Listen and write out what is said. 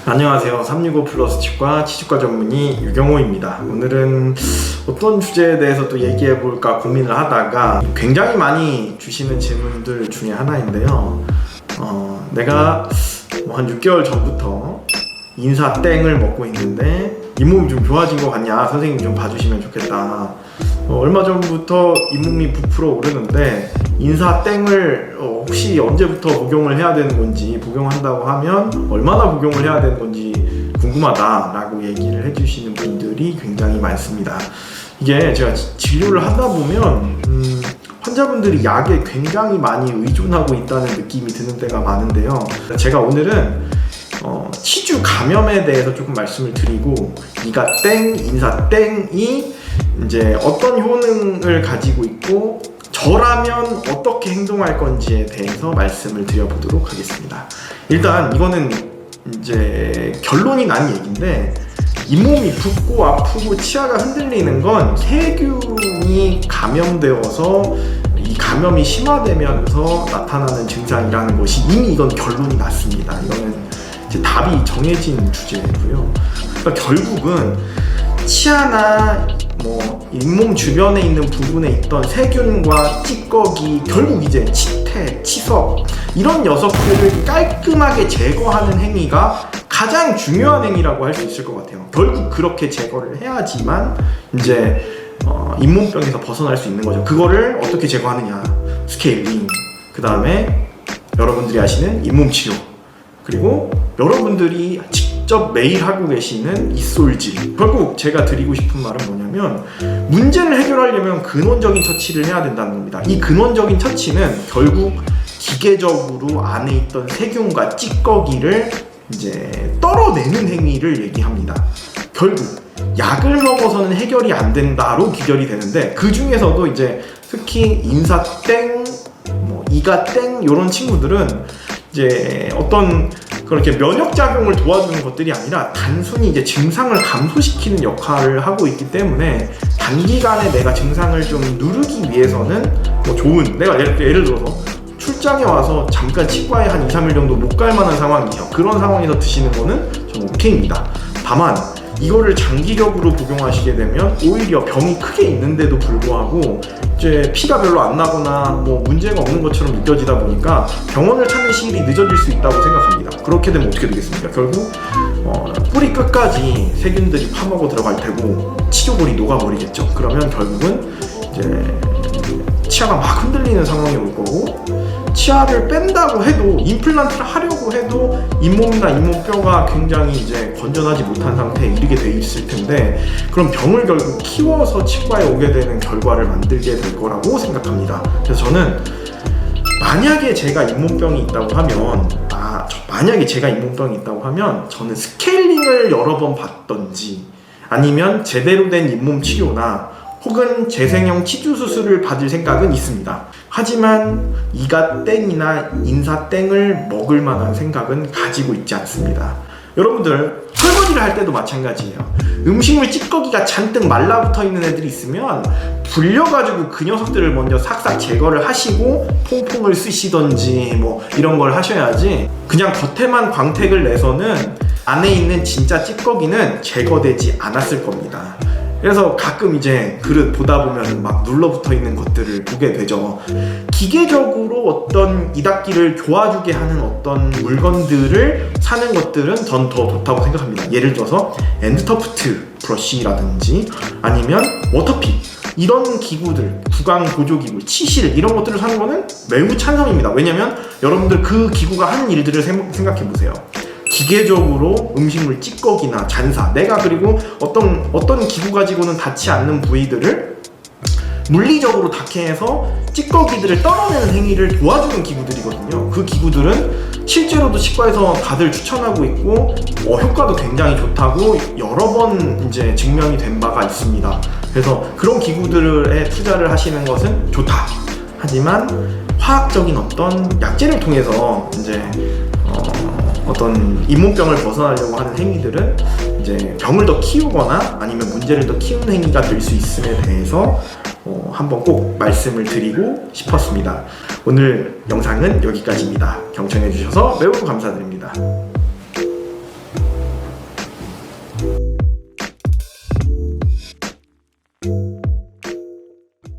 안녕하세요. 365 플러스 치과 치주과 전문의 유경호입니다. 오늘은 어떤 주제에 대해서 또 얘기해 볼까 고민을 하다가 굉장히 많이 주시는 질문들 중에 하나인데요. 내가 한 6개월 전부터 인사 땡을 먹고 있는데 잇몸이 좀 좋아진 것 같냐, 선생님 좀 봐주시면 좋겠다. 얼마 전부터 잇몸이 부풀어 오르는데 인사 땡을 혹시 언제부터 복용을 해야 되는 건지, 복용한다고 하면 얼마나 복용을 해야 되는 건지 궁금하다라고 얘기를 해주시는 분들이 굉장히 많습니다. 이게 제가 진료를 하다 보면 환자분들이 약에 굉장히 많이 의존하고 있다는 느낌이 드는 때가 많은데요. 제가 오늘은 치주 감염에 대해서 조금 말씀을 드리고, 이가 땡, 인사 땡이 이제 어떤 효능을 가지고 있고 저라면 어떻게 행동할 건지에 대해서 말씀을 드려보도록 하겠습니다. 일단 이거는 이제 결론이 난 얘기인데, 잇몸이 붓고 아프고 치아가 흔들리는 건 세균이 감염되어서 이 감염이 심화되면서 나타나는 증상이라는 것이 이미 이건 결론이 났습니다. 이거는 이제 답이 정해진 주제고요. 그러니까 결국은 치아나 잇몸 주변에 있는 부분에 있던 세균과 찌꺼기, 결국 이제 치태, 치석 이런 녀석들을 깔끔하게 제거하는 행위가 가장 중요한 행위라고 할 수 있을 것 같아요. 결국 그렇게 제거를 해야지만 이제 잇몸병에서 벗어날 수 있는 거죠. 그거를 어떻게 제거하느냐, 스케일링, 그 다음에 여러분들이 하시는 잇몸 치료, 그리고 여러분들이 직접 매일 하고 계시는 잇솔질. 결국 제가 드리고 싶은 말은 뭐냐면, 문제를 해결하려면 근원적인 처치를 해야 된다는 겁니다. 이 근원적인 처치는 결국 기계적으로 안에 있던 세균과 찌꺼기를 이제 떨어내는 행위를 얘기합니다. 결국 약을 먹어서는 해결이 안 된다로 귀결이 되는데, 그 중에서도 이제 특히 인사 땡, 이가 땡 이런 친구들은 이제 어떤 그렇게 면역작용을 도와주는 것들이 아니라 단순히 이제 증상을 감소시키는 역할을 하고 있기 때문에, 단기간에 내가 증상을 좀 누르기 위해서는 좋은, 내가 예를 들어서 출장에 와서 잠깐 치과에 한 2-3일 정도 못 갈 만한 상황이에요. 그런 상황에서 드시는 거는 저는 오케이입니다. 다만 이거를 장기적으로 복용하시게 되면 오히려 병이 크게 있는데도 불구하고 이제 피가 별로 안 나거나 문제가 없는 것처럼 느껴지다 보니까 병원을 찾는 시일이 늦어질 수 있다고 생각합니다. 그렇게 되면 어떻게 되겠습니까? 결국 뿌리 끝까지 세균들이 파먹어 들어갈 테고 치조골이 녹아버리겠죠. 그러면 결국은 이제 치아가 막 흔들리는 상황이 올 거고, 치아를 뺀다고 해도, 임플란트를 하려고 해도 잇몸이나 잇몸뼈가 굉장히 이제 건전하지 못한 상태에 이르게 돼 있을 텐데, 그럼 병을 결국 키워서 치과에 오게 되는 결과를 만들게 될 거라고 생각합니다. 그래서 저는 만약에 제가 잇몸병이 있다고 하면 저는 스케일링을 여러 번 받던지, 아니면 제대로 된 잇몸 치료나 혹은 재생형 치주 수술을 받을 생각은 있습니다. 하지만 이가 땡이나 인사 땡을 먹을 만한 생각은 가지고 있지 않습니다. 여러분들 설거지를 할 때도 마찬가지예요. 음식물 찌꺼기가 잔뜩 말라붙어 있는 애들이 있으면 불려가지고 그 녀석들을 먼저 싹싹 제거를 하시고 퐁퐁을 쓰시던지 이런 걸 하셔야지, 그냥 겉에만 광택을 내서는 안에 있는 진짜 찌꺼기는 제거되지 않았을 겁니다. 그래서 가끔 이제 그릇 보다 보면 막 눌러붙어 있는 것들을 보게 되죠. 기계적으로 어떤 이닫기를 도와주게 하는 어떤 물건들을 사는 것들은 전 더 좋다고 생각합니다. 예를 들어서 엔드터프트 브러쉬라든지 아니면 워터픽, 이런 기구들, 구강 보조기구, 치실 이런 것들을 사는 거는 매우 찬성입니다. 왜냐면 여러분들 그 기구가 하는 일들을 생각해 보세요. 기계적으로 음식물 찌꺼기나 잔사, 내가 그리고 어떤 기구 가지고는 닿지 않는 부위들을 물리적으로 닿게 해서 찌꺼기들을 떨어내는 행위를 도와주는 기구들이거든요. 그 기구들은 실제로도 치과에서 다들 추천하고 있고 효과도 굉장히 좋다고 여러 번 이제 증명이 된 바가 있습니다. 그래서 그런 기구들에 투자를 하시는 것은 좋다. 하지만 화학적인 어떤 약재를 통해서 이제 어떤 잇몸병을 벗어나려고 하는 행위들은 이제 병을 더 키우거나 아니면 문제를 더 키우는 행위가 될 수 있음에 대해서 한번 꼭 말씀을 드리고 싶었습니다. 오늘 영상은 여기까지입니다. 경청해 주셔서 매우 감사드립니다.